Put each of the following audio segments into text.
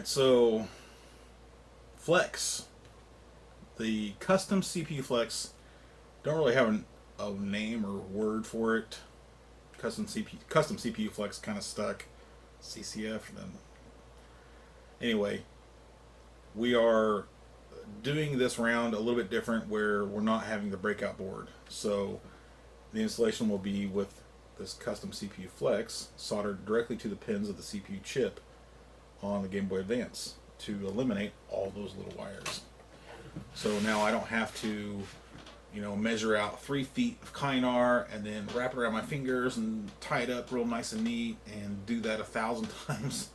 so Flex, the custom CPU Flex, don't really have a name or word for it. Custom CPU Flex kind of stuck. CCF. Then anyway, we are doing this round a little bit different, where we're not having the breakout board. So the installation will be with this custom CPU Flex soldered directly to the pins of the CPU chip on the Game Boy Advance to eliminate all those little wires. So now I don't have to, measure out 3 feet of Kynar and then wrap it around my fingers and tie it up real nice and neat and do that 1,000 times.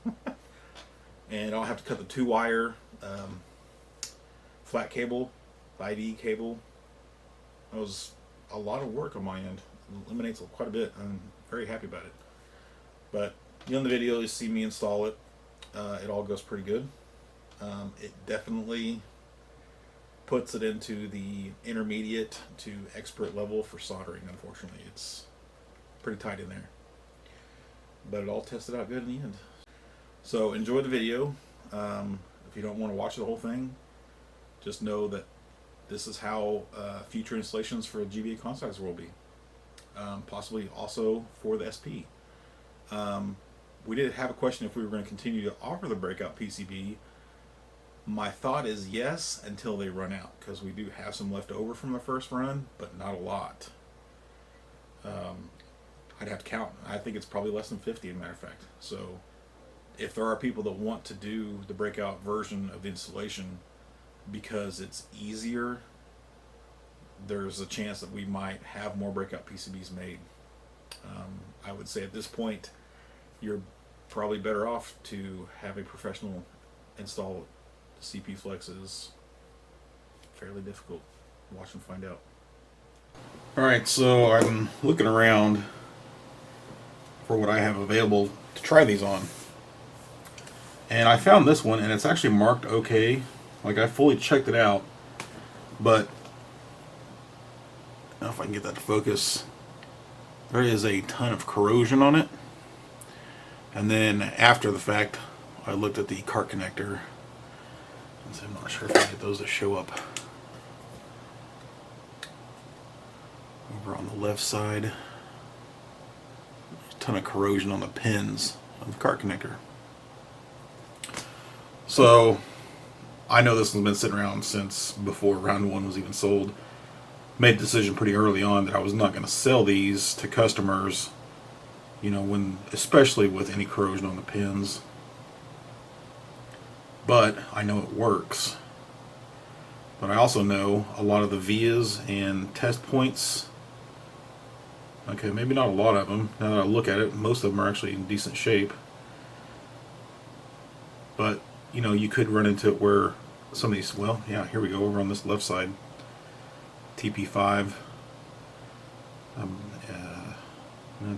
And I don't have to cut the 2-wire flat cable, ID cable. That was a lot of work on my end. It eliminates quite a bit. I'm very happy about it. But in the video, you see me install it. It all goes pretty good. It definitely puts it into the intermediate to expert level for soldering. Unfortunately, it's pretty tight in there, but it all tested out good in the end. So enjoy the video. If you don't want to watch the whole thing, just know that this is how future installations for a GBAConsolizer will be. Possibly also for the SP. We did have a question if we were going to continue to offer the breakout PCB. My thought is yes, until they run out, because we do have some left over from the first run, but not a lot. I'd have to count. I think it's probably less than 50, as a matter of fact. So if there are people that want to do the breakout version of the installation because it's easier, there's a chance that we might have more breakout PCBs made. I would say at this point, you're probably better off to have a professional install. CPU Flex is fairly difficult. Watch and find out. Alright, so I'm looking around for what I have available to try these on. And I found this one, and it's actually marked okay. Like, I fully checked it out, but I don't know if I can get that to focus. There is a ton of corrosion on it. And then after the fact, I looked at the cart connector. I'm not sure if I can get those to show up. Over on the left side, there's a ton of corrosion on the pins of the cart connector. So I know this has been sitting around since before round 1 was even sold. Made the decision pretty early on that I was not going to sell these to customers, especially with any corrosion on the pins. But I know it works. But I also know a lot of the vias and test points. Okay, maybe not a lot of them. Now that I look at it, most of them are actually in decent shape. But, you could run into it where some of these, well, yeah, here we go, over on this left side. TP5.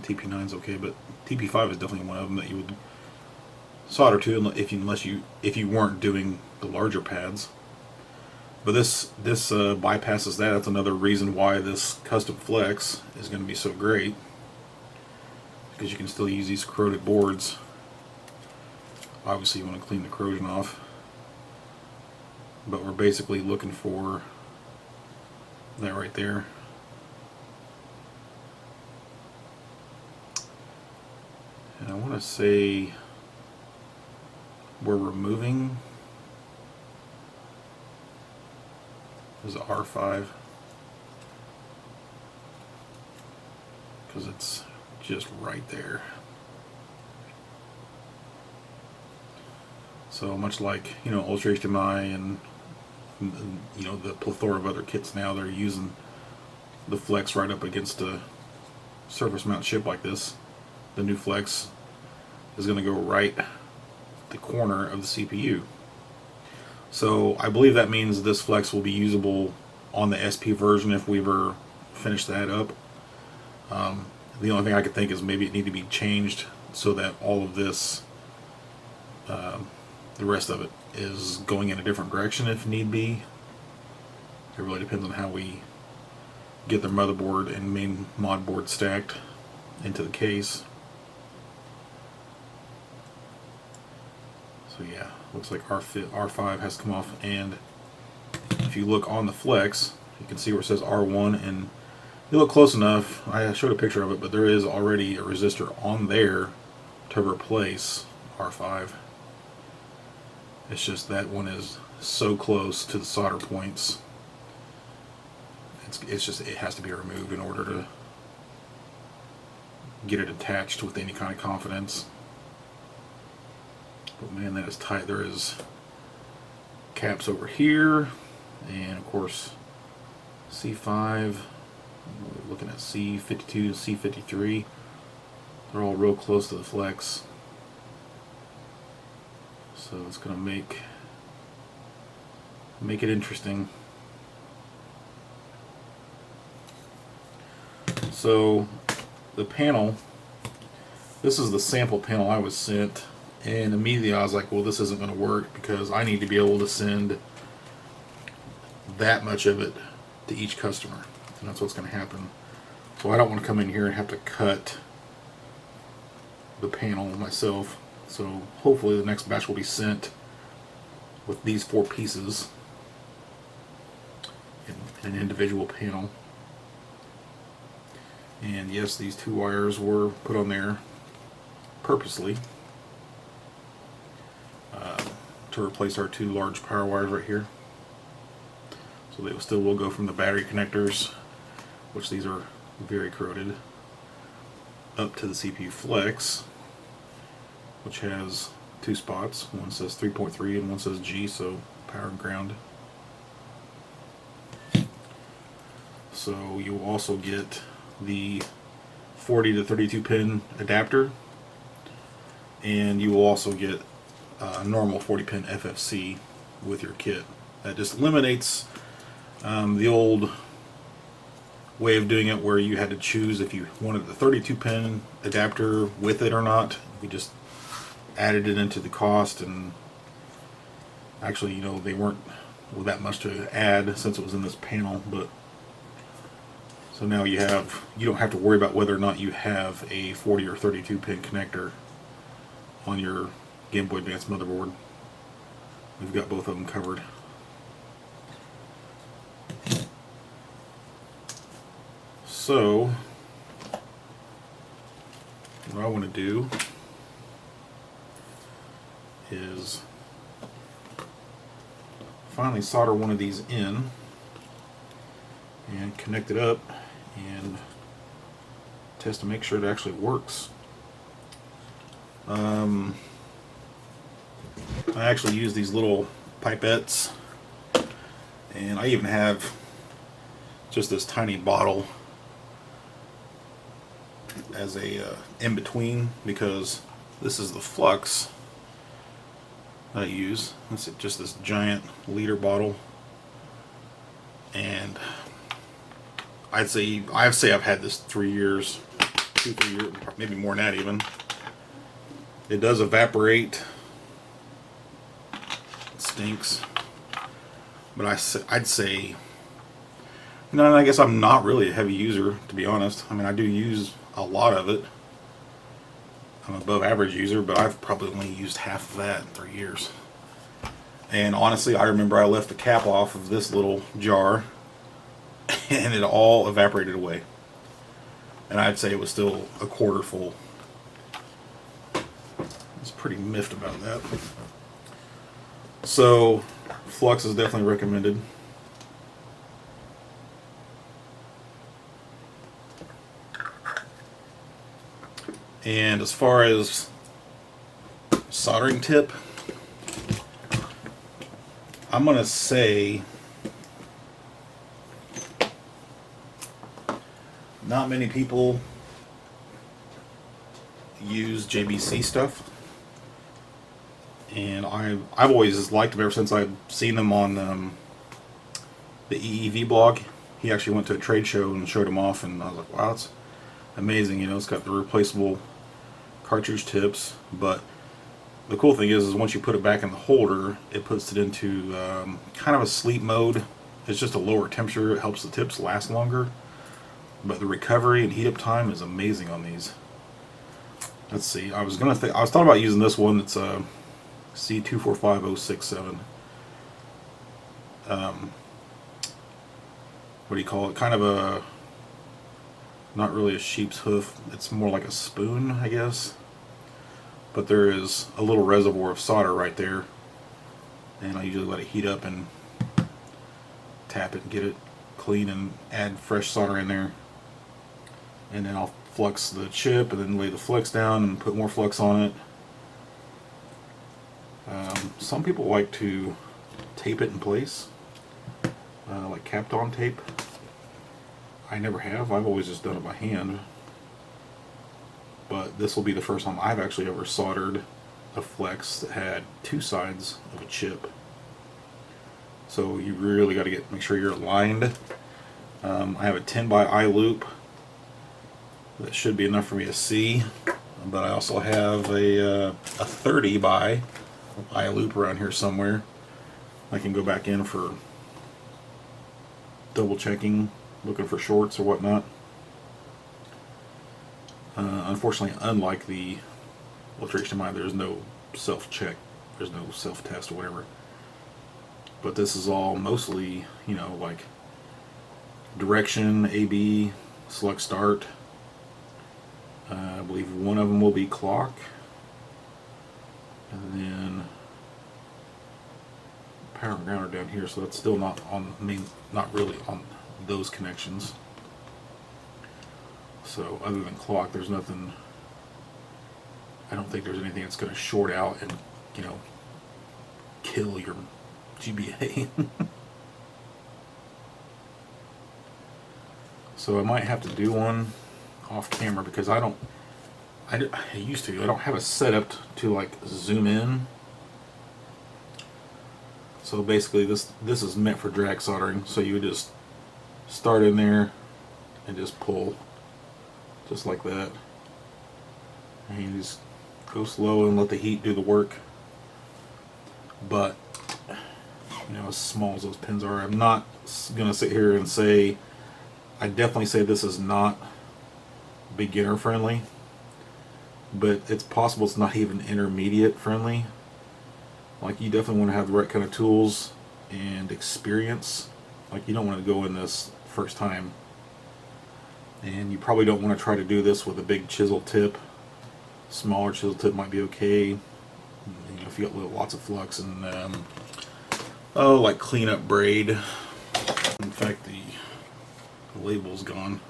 TP9's okay, but TP5 is definitely one of them that you would solder to if you weren't doing the larger pads. But this bypasses that. That's another reason why this custom Flex is going to be so great, because you can still use these corroded boards. Obviously you want to clean the corrosion off, but we're basically looking for that right there. And I want to say we're removing is R5, because it's just right there. So much like Ultra HDMI and the plethora of other kits now, they're using the Flex right up against a surface mount chip like this. The new Flex is going to go right the corner of the CPU. So I believe that means this Flex will be usable on the SP version if we ever finish that up. The only thing I could think is maybe it need to be changed so that all of this, the rest of it, is going in a different direction if need be. It really depends on how we get the motherboard and main mod board stacked into the case. So yeah, looks like R5 has come off, and if you look on the flex, you can see where it says R1, and you look close enough, I showed a picture of it, but there is already a resistor on there to replace R5. It's just that one is so close to the solder points. It's just, it has to be removed in order to get it attached with any kind of confidence. But man, that is tight. There is caps over here, and of course C5. We're looking at C52, C53. They're all real close to the flex, so it's going to make it interesting. So the panel, this is the sample panel I was sent, and immediately I was like, well, this isn't going to work because I need to be able to send that much of it to each customer, and that's what's going to happen. So I don't want to come in here and have to cut the panel myself. So hopefully the next batch will be sent with these 4 pieces in an individual panel. And yes, these 2 wires were put on there purposely to replace our 2 large power wires right here. So they still will go from the battery connectors, which these are very corroded, up to the CPU flex, which has 2 spots. One says 3.3 and one says G, so power and ground. So you will also get the 40 to 32 pin adapter, and you will also get a normal 40 pin FFC with your kit. That just eliminates the old way of doing it where you had to choose if you wanted the 32 pin adapter with it or not. We just added it into the cost, and actually, you know, they weren't that much to add since it was in this panel, but so now you don't have to worry about whether or not you have a 40 or 32 pin connector on your Game Boy Advance motherboard. We've got both of them covered. So what I want to do is finally solder one of these in and connect it up and test to make sure it actually works. I actually use these little pipettes, and I even have just this tiny bottle as a in-between, because this is the flux I use. It's just this giant liter bottle, and I'd say I've had this 3 years, 2-3 years, maybe more than that even. It does evaporate. It stinks, but I'd say, you know, I guess I'm not really a heavy user, to be honest. I mean, I do use a lot of it. I'm an above average user, but I've probably only used half of that in 3 years. And honestly, I remember I left the cap off of this little jar and it all evaporated away. And I'd say it was still a quarter full. I was pretty miffed about that. So, flux is definitely recommended. And as far as soldering tip, I'm going to say not many people use JBC stuff, and I've always liked them ever since I've seen them on the EEV blog. He actually went to a trade show and showed them off, and I was like, wow, it's amazing. You know, it's got the replaceable cartridge tips, but the cool thing is once you put it back in the holder, it puts it into kind of a sleep mode. It's just a lower temperature. It helps the tips last longer, but the recovery and heat up time is amazing on these. Let's see. I was thought about using this one. It's C245067. What do you call it? Kind of a, not really a sheep's hoof. It's more like a spoon, I guess. But there is a little reservoir of solder right there, and I usually let it heat up and tap it and get it clean and add fresh solder in there. And then I'll flux the chip and then lay the flux down and put more flux on it. Some people like to tape it in place, like Kapton tape. I never have. I've always just done it by hand. But this will be the first time I've actually ever soldered a flex that had two sides of a chip. So you really got to make sure you're aligned. I have a 10 by eye loop. That should be enough for me to see. But I also have a 30 by eye loop around here somewhere. I can go back in for double checking, looking for shorts or whatnot. Unfortunately, unlike the filtration mine, there's no self-check, there's no self-test or whatever. But this is all mostly, you know, like direction, AB, select start. I believe one of them will be clock, and then power and ground are down here, so that's still not on, not really on those connections. So other than clock, there's nothing, I don't think there's anything that's going to short out and, you know, kill your GBA. So I might have to do one off camera because I used to, I don't have a setup to like zoom in. So basically this is meant for drag soldering, so you would just start in there and just pull just like that, and you just go slow and let the heat do the work. But you know, as small as those pins are, I'm not gonna sit here and say, I definitely say this is not beginner friendly, but it's possible it's not even intermediate friendly. Like, you definitely want to have the right kind of tools and experience. Like, you don't want to go in this first time, and you probably don't want to try to do this with a big chisel tip. Smaller chisel tip might be okay, you know, if you got lots of flux and like cleanup braid. In fact, the label's gone,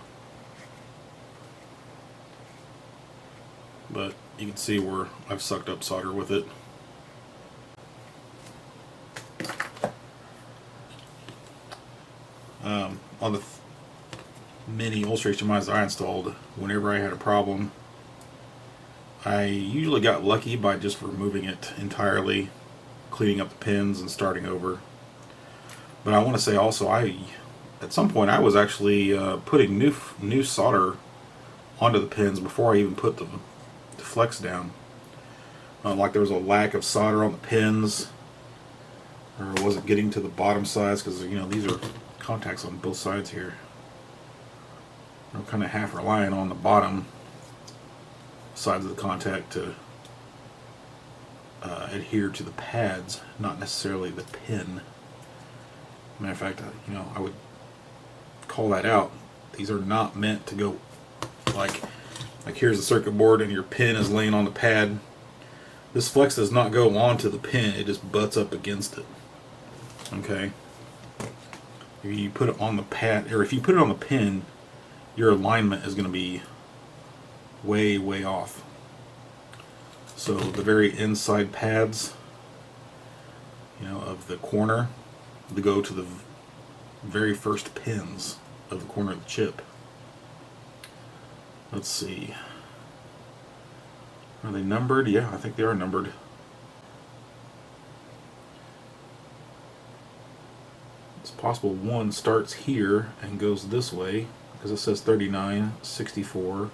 but you can see where I've sucked up solder with it. On the mini illustration mines I installed, whenever I had a problem, I usually got lucky by just removing it entirely, cleaning up the pins and starting over. But I want to say also, at some point I was actually putting new solder onto the pins before I even put the flex down. Like there was a lack of solder on the pins, or it wasn't getting to the bottom sides, because you know, these are contacts on both sides here. I'm kind of half relying on the bottom sides of the contact to adhere to the pads, not necessarily the pin. Matter of fact, you know, I would call that out. These are not meant to go like here's the circuit board and your pin is laying on the pad. This flex does not go onto the pin, it just butts up against it. Okay. If you put it on the pad, or if you put it on the pin, your alignment is going to be way off. So the very inside pads, you know, of the corner, they go to the very first pins of the corner of the chip. Let's see. Are they numbered? Yeah, I think they are numbered. It's possible one starts here and goes this way, because it says 39, 64,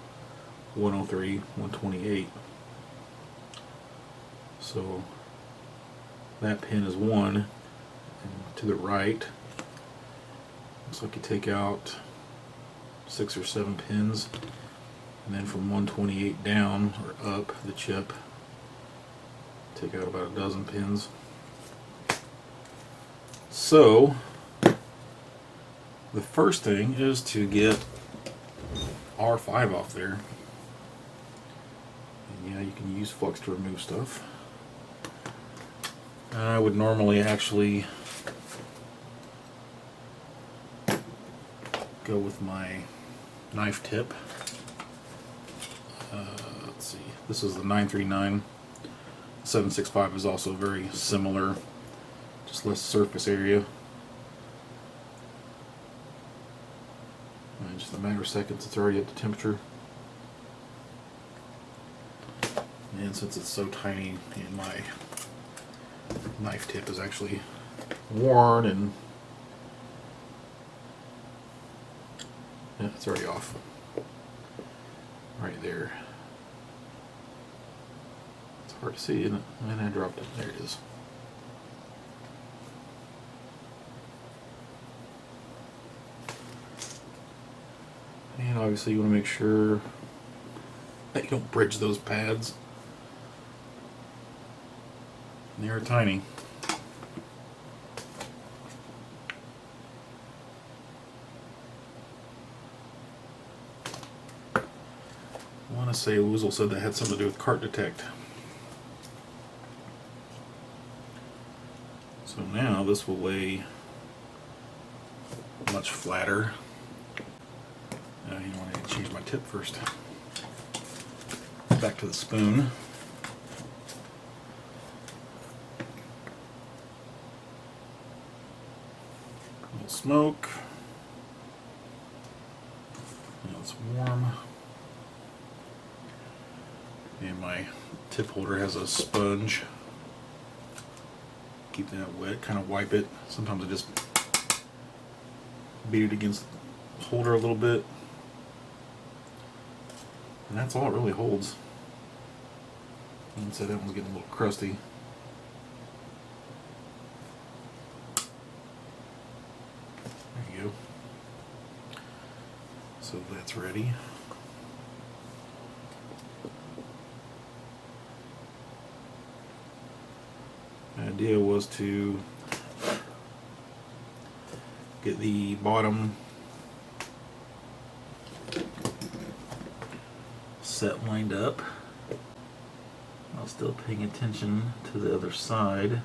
103, 128. So that pin is 1, and to the right, looks like you take out 6 or 7 pins, and then from 128 down or up the chip, Take out about a dozen pins. So the first thing is to get R5 off there. And yeah, you can use flux to remove stuff. I would normally actually go with my knife tip. Let's see, this is the 939. 765 is also very similar, just less surface area. And just a matter of seconds, it's already at the temperature. And since it's so tiny, and my knife tip is actually worn, and yeah, it's already off. Right there. It's hard to see, isn't it? And I dropped it. There it is. And obviously you want to make sure that you don't bridge those pads. They're tiny. I want to say Woozle said that had something to do with cart detect. So now this will lay much flatter. You know, I need to change my tip first. Back to the spoon. A little smoke. Now it's warm. And my tip holder has a sponge. Keep that wet, kind of wipe it. Sometimes I just beat it against the holder a little bit. And that's all it really holds. And so that one's getting a little crusty. There you go. So that's ready. The idea was to get the bottom set lined up while still paying attention to the other side.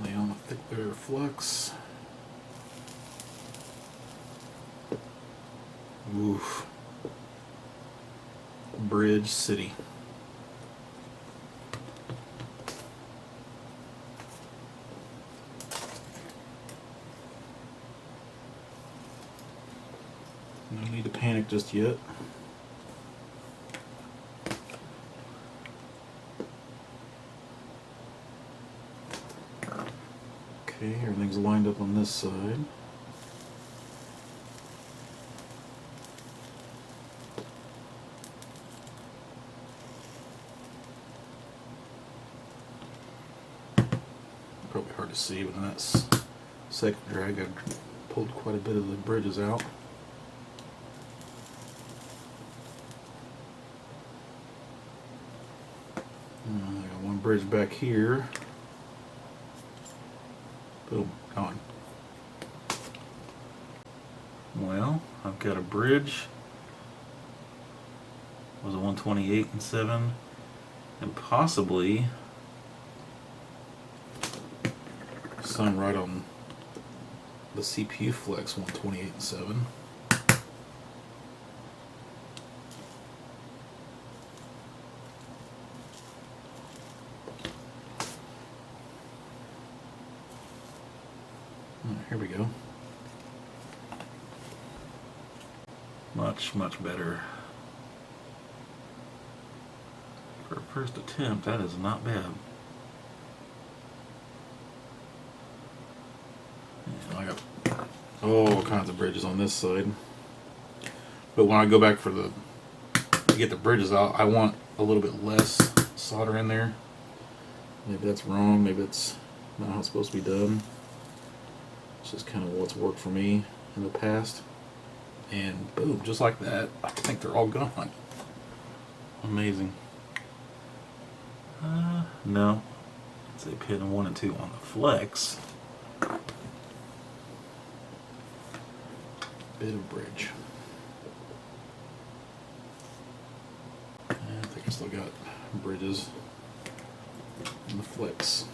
Lay on a thick layer of flux. Oof. Bridge City. No need to panic just yet. Okay, everything's lined up on this side. Probably hard to see, but in that second drag I pulled quite a bit of the bridges out. I got one bridge back here. Boom, gone. Well, I've got a bridge. Was a 128 and 7, and possibly some right on the CPU flex 128 and 7. Here we go. Much better. For a first attempt, that is not bad. I got all kinds of bridges on this side. But when I go back for to get the bridges out, I want a little bit less solder in there. Maybe that's wrong, maybe it's not how it's supposed to be done. It's just kind of what's worked for me in the past. And boom, just like that, I think they're all gone. Amazing. No. Let's say pin 1 and 2 on the flex. Bit of bridge. And I think I still got bridges on the flex.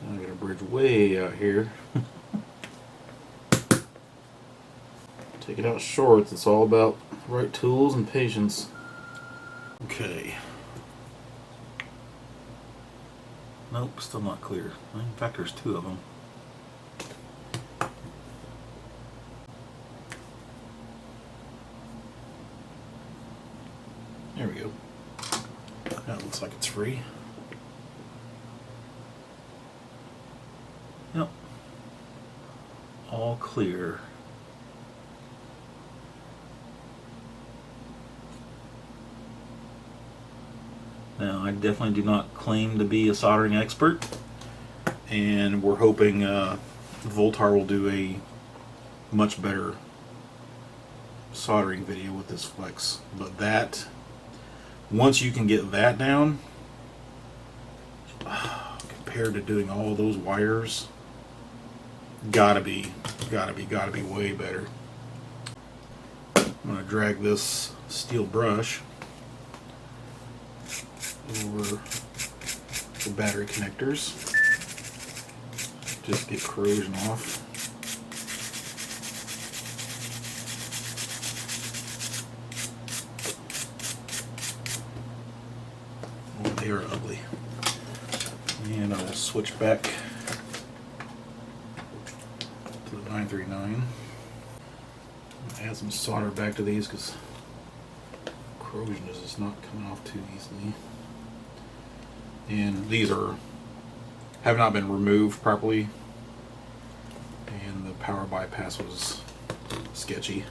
I got a bridge way out here. Take it out shorts. It's all about right tools and patience. Okay. Nope, still not clear. In fact, there's 2 of them. There we go. That looks like it's free. Yep. All clear. Now, I definitely do not claim to be a soldering expert, and we're hoping Voltar will do a much better soldering video with this flex. But that, once you can get that down, compared to doing all those wires, gotta be way better. I'm gonna drag this steel brush over the battery connectors, just get corrosion off. Oh, they are ugly. And I will switch back to the 939. Add some solder back to these because corrosion is just not coming off too easily. And these have not been removed properly, and the power bypass was sketchy.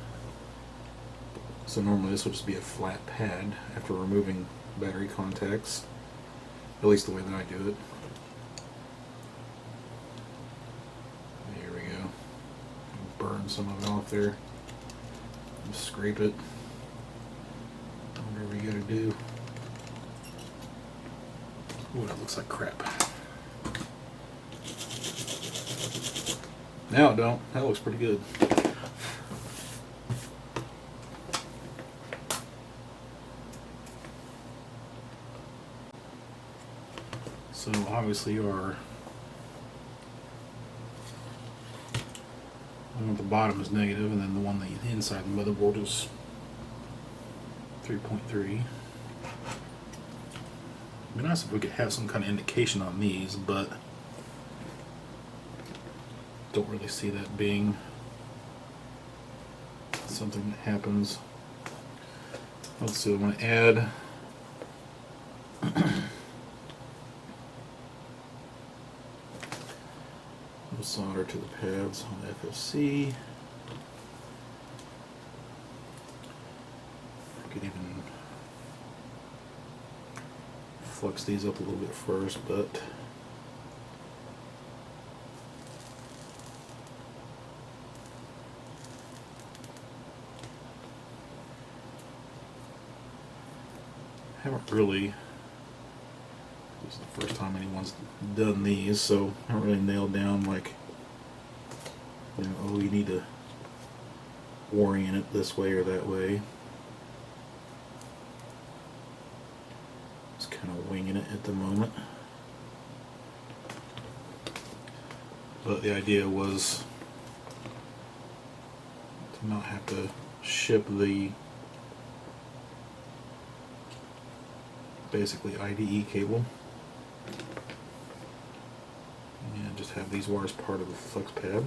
So normally this would just be a flat pad after removing battery contacts, at least the way that I do it. There we go. Burn some of it off there. Just scrape it. Whatever you gotta do. Ooh, that looks like crap. No, it don't. That looks pretty good. So obviously our one at the bottom is negative, and then the one the inside the motherboard is 3.3. It'd be nice if we could have some kind of indication on these, but don't really see that being something that happens. Let's see, I'm going to add solder to the pads on the FFC. I could even flex these up a little bit first, but haven't really, this is the first time anyone's done these, so I haven't really nailed down like, you know, oh, you need to orient it this way or that way. Just kind of winging it at the moment. But the idea was to not have to ship the basically IDE cable, and just have these wires part of the flex pad.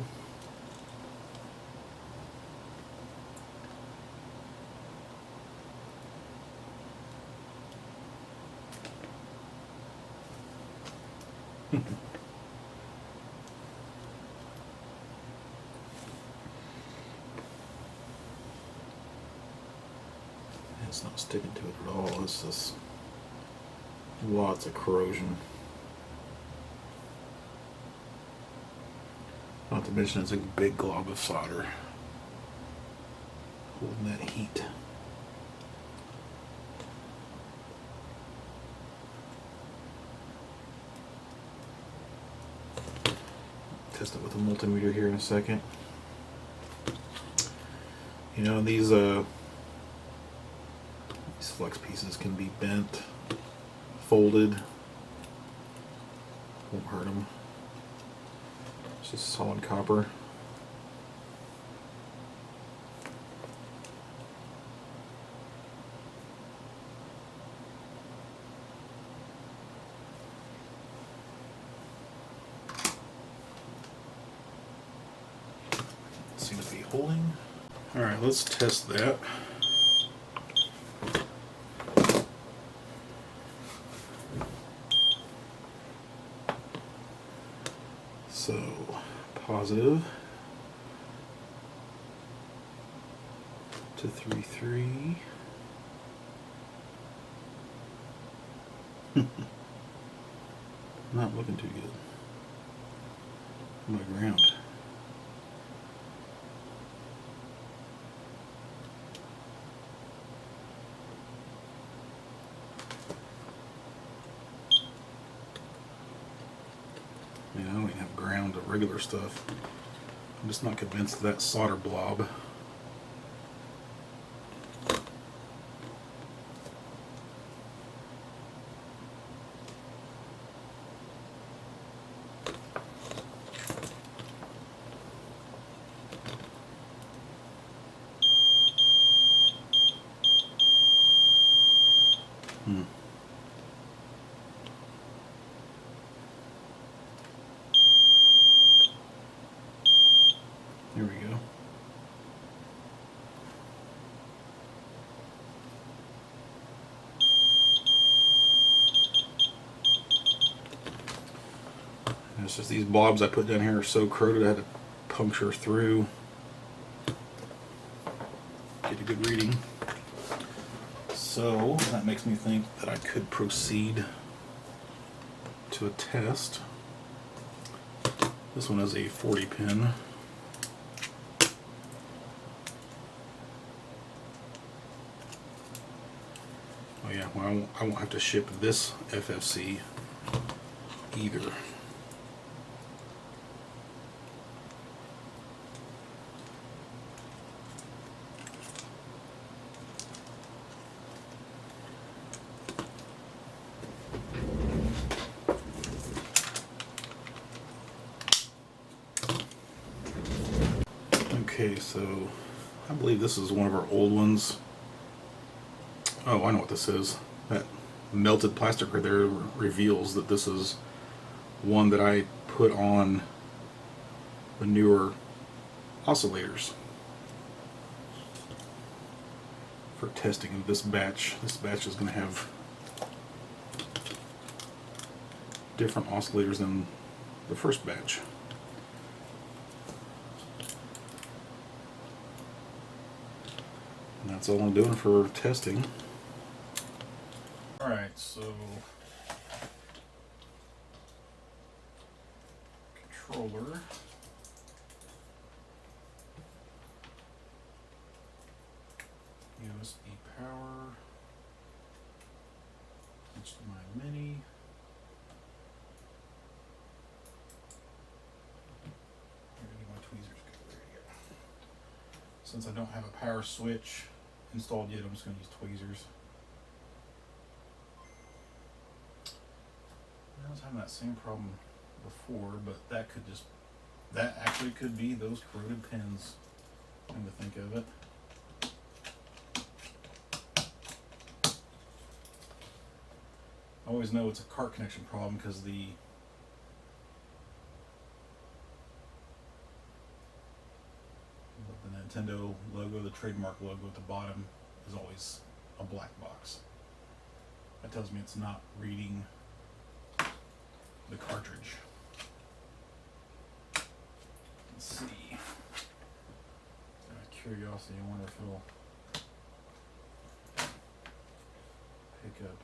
It's not sticking to it at all. It's just Lots of corrosion. Not to mention it's a big glob of solder holding that heat. Test it with a multimeter here in a second. You know, these flex pieces can be bent, folded, won't hurt them. It's just solid copper. Seems to be holding. All right, let's test that. So, positive to 3.3. Not looking too good. My ground. Yeah, I don't even have ground of regular stuff. I'm just not convinced of that solder blob. Here we go. And it's just these blobs I put down here are so corroded I had to puncture through. Get a good reading. So that makes me think that I could proceed to a test. This one is a 40 pin. Oh yeah, well I won't have to ship this FFC either. Okay, so I believe this is one of our old ones. Oh, I know what this is. That melted plastic right there reveals that this is one that I put on the newer oscillators for testing of this batch. This batch is going to have different oscillators than the first batch. And that's all I'm doing for testing. Alright, so controller. USB power. HDMI mini. My tweezers go. There you go. Since I don't have a power switch installed yet, I'm just going to use tweezers. I was having that same problem before, but that actually could be those corroded pins, come to think of it. I always know it's a cart connection problem because the Nintendo logo, the trademark logo at the bottom, is always a black box. That tells me it's not reading the cartridge. Let's see. Out of curiosity, I wonder if it'll pick up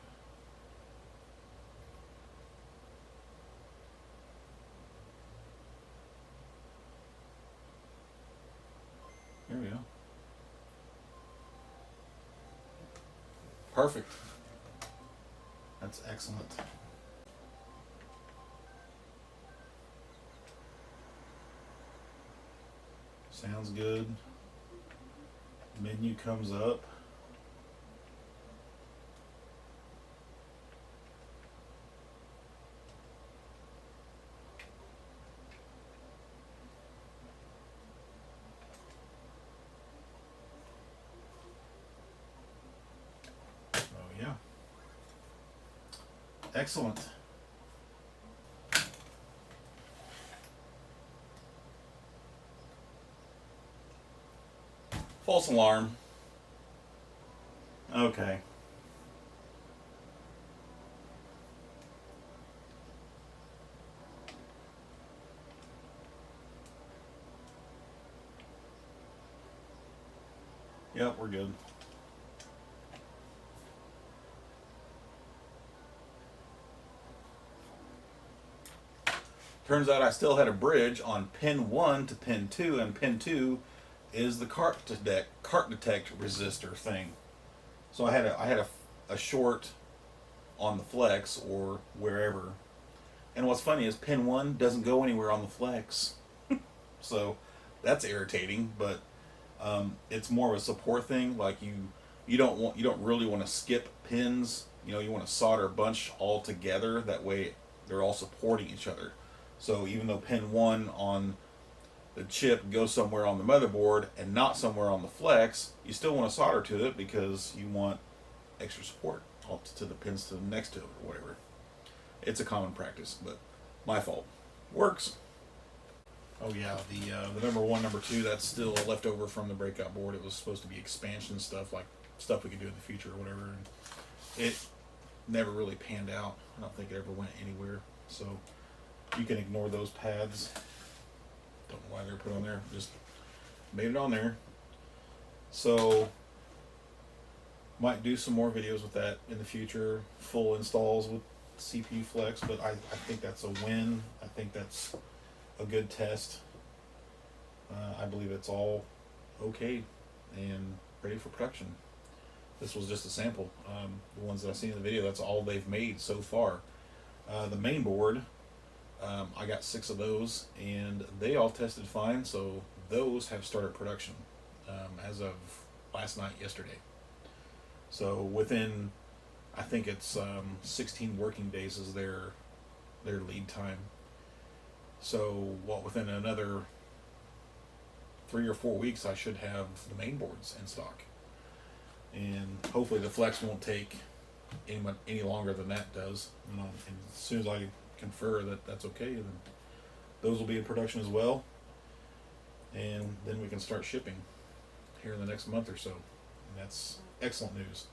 Perfect. That's excellent. Sounds good. Menu comes up. Oh yeah. Excellent. False alarm. Okay. Yep, we're good. Turns out I still had a bridge on pin 1 to pin 2, and pin 2 is the cart detect resistor thing. So I had a short on the flex or wherever. And what's funny is pin 1 doesn't go anywhere on the flex. So that's irritating, but it's more of a support thing. Like you don't really want to skip pins. You know, you want to solder a bunch all together. That way they're all supporting each other. So even though pin 1 on the chip goes somewhere on the motherboard and not somewhere on the flex, you still want to solder to it because you want extra support all to the pins to the next to it or whatever. It's a common practice, but my fault. Works. Oh yeah, the number 1, number 2, that's still leftover from the breakout board. It was supposed to be expansion stuff, like stuff we could do in the future or whatever. And it never really panned out. I don't think it ever went anywhere. So you can ignore those pads. Don't know why they're put on there. Just made it on there. So might do some more videos with that in the future. Full installs with CPU Flex, but I think that's a win. I think that's a good test. I believe it's all okay and ready for production. This was just a sample. The ones that I've seen in the video, that's all they've made so far. The main board, I got 6 of those, and they all tested fine, so those have started production as of last night, yesterday. So within, I think it's 16 working days is their lead time. So within another 3 or 4 weeks, I should have the main boards in stock, and hopefully the Flex won't take any longer than that does. And as soon as I confer that that's okay, then those will be in production as well, and then we can start shipping here in the next month or so, and that's excellent news.